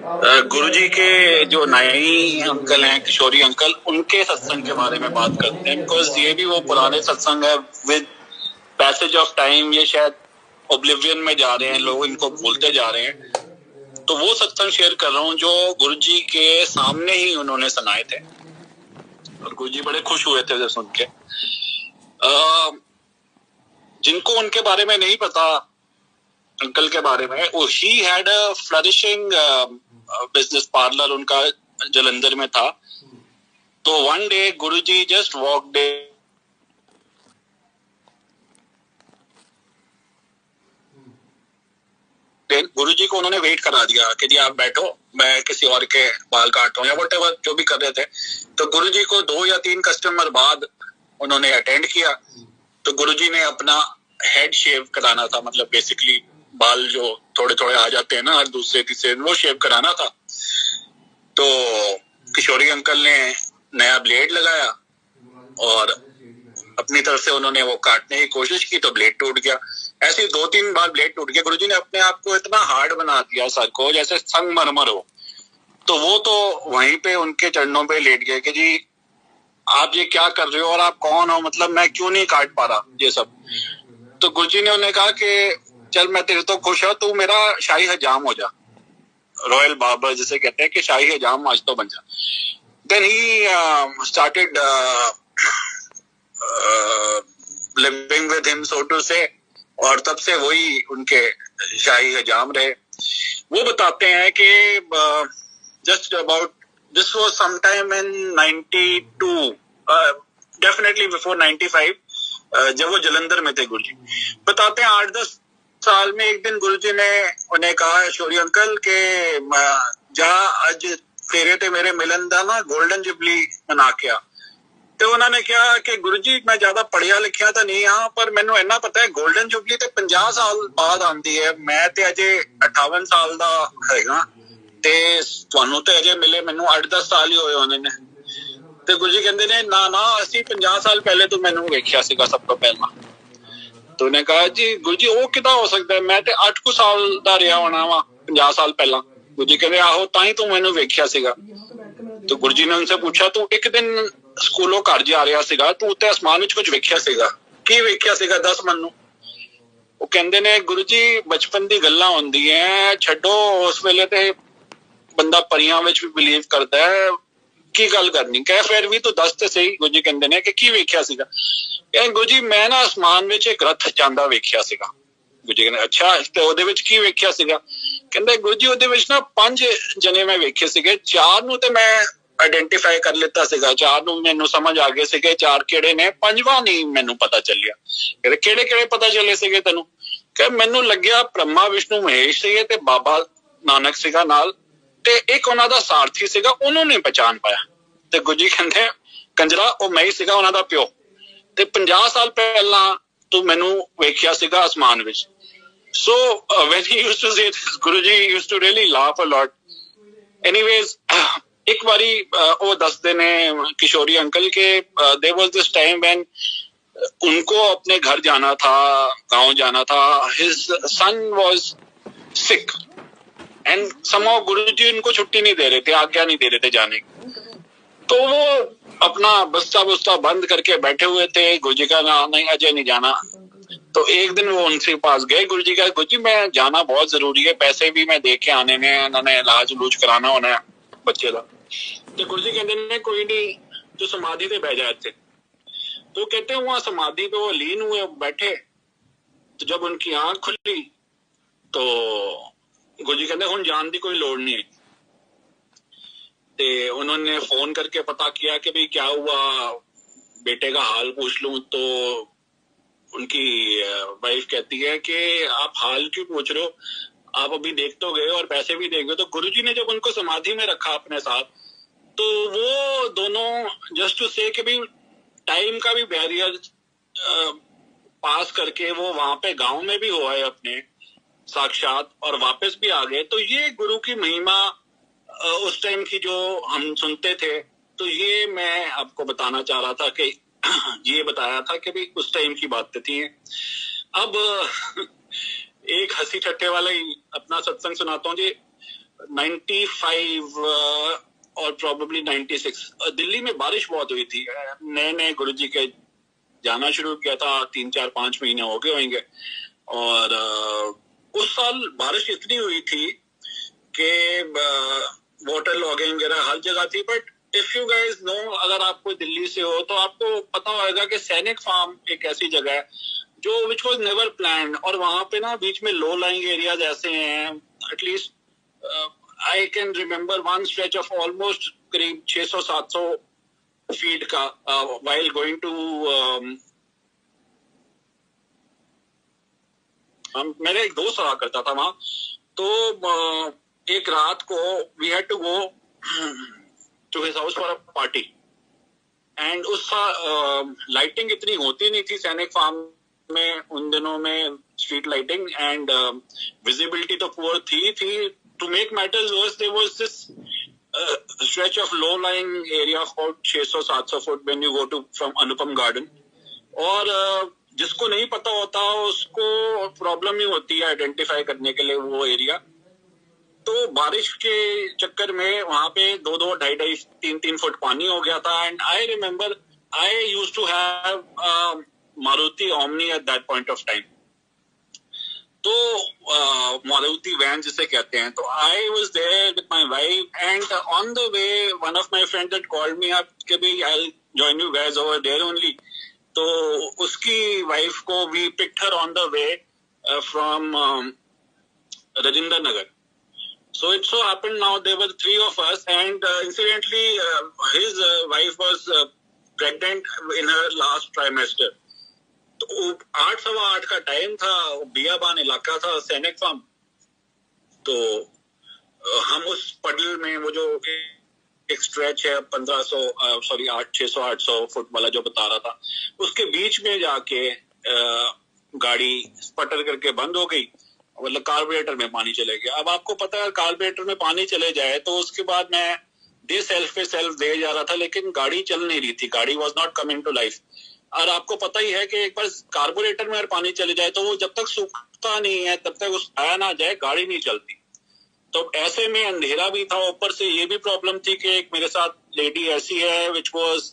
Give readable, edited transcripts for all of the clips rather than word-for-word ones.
गुरुजी के जो नई अंकल हैं, किशोरी अंकल, उनके सत्संग के बारे में बात करते हैं, बिकॉज ये भी वो पुराने सत्संग है। विद पैसेज ऑफ टाइम ये शायद ओब्लिवियन में जा रहे हैं, लोग इनको भूलते जा रहे हैं। तो वो सत्संग शेयर कर रहा हूँ जो गुरुजी के सामने ही उन्होंने सुनाए थे, और गुरुजी बड़े खुश हुए थे जब सुन के। जिनको उनके बारे में नहीं पता, अंकल के बारे में, he had a flourishing business parlour, उनका जलंधर में था। तो one day Guruji just walked in. Guruji को उन्होंने वेट करा दिया कि जी आप बैठो, मैं किसी और के बाल काट रहा हूँ या व्हाटएवर जो भी कर रहे थे। तो गुरुजी को 2 या 3 कस्टमर बाद उन्होंने अटेंड किया। तो गुरुजी ने अपना हेड शेव कराना था, मतलब बेसिकली बाल जो थोड़े थोड़े आ जाते हैं ना हर दूसरे तीसरे, वो शेव कराना था। तो किशोरी अंकल ने नया ब्लेड लगाया और अपनी तरफ से उन्होंने वो काटने की कोशिश की, तो ब्लेड टूट गया। ऐसे 2-3 बार ब्लेड टूट गया। गुरुजी ने अपने आप को इतना हार्ड बना दिया सर को, जैसे संगमरमर हो। तो वो तो वहीं पे उनके चरणों पे लेट गए कि जी आप ये क्या कर रहे हो और आप कौन हो, मतलब मैं क्यों नहीं काट पा रहा ये सब। तो गुरुजी ने उन्हें कहा कि चल मैं तेरे तो खुश हूं, तू मेरा शाही हजाम हो जा, रॉयल बार्बर जिसे कहते हैं कि शाही हजाम आज तो बन जा। Then he started living with him so to say, और तब से वही उनके शाही हजाम रहे। वो बताते हैं कि just about this was sometime in 92, definitely before 95, जब वो जलंधर में थे गुरुजी। बताते हैं 8-10 साल में एक दिन गुरुजी ने उन्हें कहा, शौरी अंकल के जा अज तेरे ते मेरे मिलन दा ना गोल्डन जुबली मना के आ। तो उन्होंने कहा कि गुरुजी मैं ज्यादा पढ़िया लिखिया तो नहीं हाँ, पर मैनू इन्ना पता है गोल्डन जुबली तो 50 साल बाद आती है, मैं ते अजे 58 साल दा हैगा ते तुहानू ते अजे मिले मैनू 8-10 साल ही होए होने ने। ते गुरुजी कहंदे ने ना ना असी 50 साल पहले तो मैनू वेखिया सीगा सब तो पहला। तो उन्हें कहा जी गुरुजी वो किदा हो सकता है, मैं ते 8 कुछ साल दा रहा होना वा 50 साल पहला। गुरुजी कहंदे आहो ताई तू मैनू वेखिया सीगा। तो गुरुजी ने उनसे पूछा तू एक दिन स्कूलों घर जा रहा सीगा, तू उत्ते आसमान विच कुछ वेखिया सीगा, की वेखिया सीगा दस मैनू। वो कहंदे ने गुरुजी बचपन दी गल्लां होंदियां, छड्डो उस वेले ते बंदा परियां विच भी बिलीव करदा है, की गल करनी, कह फिर भी तू दस ते सही। गुरुजी कहंदे ने कि की वेखिया सीगा। कह गुरुजी मैं ना आसमान विच एक रथ जांदा वेखिया सीगा। गुरुजी कहंदे अच्छा ते ओदे विच की वेखिया सीगा। कहंदे गुरुजी ओदे विच ना 5 जने मैं वेखे सीगे, 4 नू ते मैं आइडेंटिफाई कर लेता सीगा, 4 नू मैनू समझ आ गए सीगे 4 केड़े ने, 5वां नहीं मैनू पता चलिया। कहंदे केड़े केड़े पता चले सीगे तैनू। कह मैनू लग्या ब्रह्मा विष्णु महेश सीगे ते बाबा नानक सीगा नाल, ते एक उन्हां दा सारथी सीगा, ओनू नहीं पहचान पाया। ते गुरुजी कहंदे कंजरा ओ मैं ही सीगा उन्हां दा प्यो, ते 50 साल पहला तू मैनू वेखिया सीगा आसमान विच। So when he used to say this, Guruji used to really laugh a lot. Anyways, एक बारी वो दसते ने किशोरी अंकल के there was this time when उनको अपने घर जाना था, गांव जाना था, his son was sick and somehow गुरुजी उनको छुट्टी नहीं दे रहे थे, आज्ञा नहीं दे रहे थे जाने की। तो वो अपना बस्ता बुस्ता बंद करके बैठे हुए थे। गुरुजी का ना नहीं अजय नहीं जाना। तो एक दिन वो उनसे पास गए, गुरुजी का गुरुजी मैं जाना बहुत जरूरी है, पैसे भी मैं दे के आने ने, उन्होंने इलाज उलूज कराना होना है बच्चे का। तो गुरुजी कहते ने कोई नहीं तो समाधि पे बह जाए थे। तो कहते हैं वहां समाधि पे वो लीन हुए बैठे। तो जब उनकी आंख खुली तो गुरुजी कहते हुण जान की कोई लोड़ नहीं है। ते उन्होंने फोन करके पता किया कि भाई क्या हुआ, बेटे का हाल पूछ लूं। तो उनकी वाइफ कहती है कि आप हाल क्यों पूछ रहे हो, आप अभी देख तो गए और पैसे भी देंगे। तो गुरुजी ने जब उनको समाधि में रखा अपने साथ, तो वो दोनों जस्ट टू से कि भाई टाइम का भी बैरियर पास करके वो वहां पे गांव में भी हुआ है अपने साक्षात और वापस भी आ गए। तो ये गुरु की महिमा उस टाइम की जो हम सुनते थे, तो ये मैं आपको बताना चाह रहा था कि ये बताया था कि भाई उस टाइम की बातें थी। अब एक हंसी ठट्टे वाला ही अपना सत्संग सुनाता हूँ जी। 95 और probably 96 दिल्ली में बारिश बहुत हुई थी। नए नए गुरुजी के जाना शुरू किया था, 3-4-5 महीने हो गए होंगे। और उस साल बारिश इतनी हुई थी कि वाटर लॉगिंग वगैरह हर जगह थी। But if you guys know, अगर आप कोई दिल्ली से हो तो आपको पता होगा कि सैनिक फार्म एक ऐसी जगह है जो विच वॉज नेवर प्लान्ड, और वहां पे ना बीच में लो लाइंग एरियाज ऐसे हैं। At least I can remember one stretch of almost करीब 600-700 फीट का while going to मेरा एक दोस्त रहा करता था वहां। तो एक रात को we had to go to his house for a party, and उस लाइटिंग इतनी होती नहीं थी सैनिक फार्म में उन दिनों में, स्ट्रीट लाइटिंग, एंड विजिबिलिटी तो पुअर थी। To make matters worse, there was this stretch of low-lying area of about 600-700 foot when you go to from Anupam Garden, और जिसको नहीं पता होता उसको प्रॉब्लम ही होती है आइडेंटिफाई करने के लिए वो एरिया। तो बारिश के चक्कर में वहां पे 2-2, 2.5, 3-3 फुट पानी हो गया था। And I remember I used to have Maruti Omni at that point of time. तो मारुति वैन जिसे कहते हैं। तो I was there with my wife, and on the way one of my friend that called me up कि भाई I will join you guys over there only. तो उसकी wife को we picked her on the way from Rajendra Nagar. So it so happened now there were 3 of us, and incidentally his wife was pregnant in her last trimester. तो 8-8:15 का time था, बियाबान इलाका था, सैनिक farm. तो हम उस पडल में वो जो एक स्ट्रेच है 600-800 फुट वाला जो बता रहा था, उसके बीच में जाके गाड़ी स्पटर करके बंद हो गई, मतलब कार्बोरेटर में पानी चले गया। अब आपको पता है कार्बोरेटर में पानी चले जाए तो उसके बाद मैं दे सेल्फ पे सेल्फ दे जा रहा था, लेकिन गाड़ी चल नहीं रही थी, गाड़ी was not coming to life. और आपको पता ही है कि एक बार कार्बोरेटर में अगर पानी चले जाए तो वो जब तक सूखता नहीं है तब तक उस आया ना जाए गाड़ी नहीं चलती। तो ऐसे में अंधेरा भी था, ऊपर से ये भी प्रॉब्लम थी कि एक मेरे साथ लेडी ऐसी है which was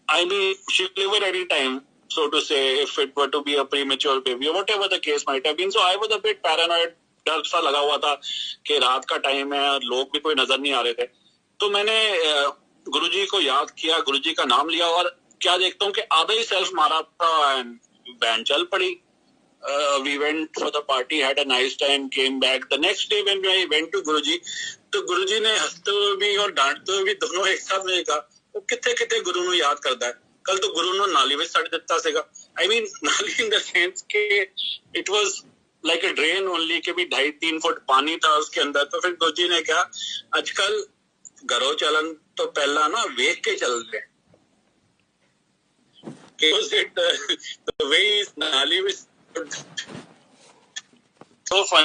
I mean she deliver any time, so to say, if it were to be a premature baby or whatever the case might have been. So I was a bit paranoid, डर सा लगा हुआ था कि रात का time है और लोग भी कोई नजर नहीं आ रहे थे। तो मैंने गुरुजी को याद किया, गुरुजी का नाम लिया, और क्या देखता हूँ कि आधा ही सेल्फ मारा था एंड वैन चल पड़ी। We went for the party, had a nice time, came back. The next day when I went to गुरुजी, तो गुरुजी ने हंसते हुए भी और डांटते हुए भी दोनों एक साथ में कहा, वो कितने गुरु ਨੂੰ याद करता है, कल तो गुरु ने नाली में सड़ दिता सेगा। आई मीन नाली इन द सेंस के it was like a drain only, के भी 2.5-3 फुट पानी था उसके अंदर। तो फिर गुरुजी ने कहा आजकल घरों चलन तो पहला ना वेख के चल रहे, the way is नाली में so fun.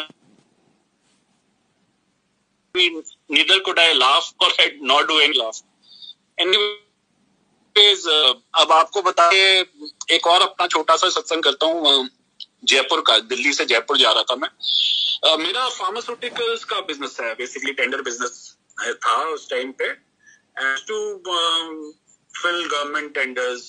Neither could I laugh or I'd not do any laugh. Anyway, अब आपको बताए एक और अपना छोटा सा सत्संग करता हूँ जयपुर का। दिल्ली से जयपुर जा रहा था मैं। मेरा फार्मास्यूटिकल्स का बिजनेस है, बेसिकली टेंडर बिजनेस था उस टाइम पे, टू फिल गवर्नमेंट टेंडर्स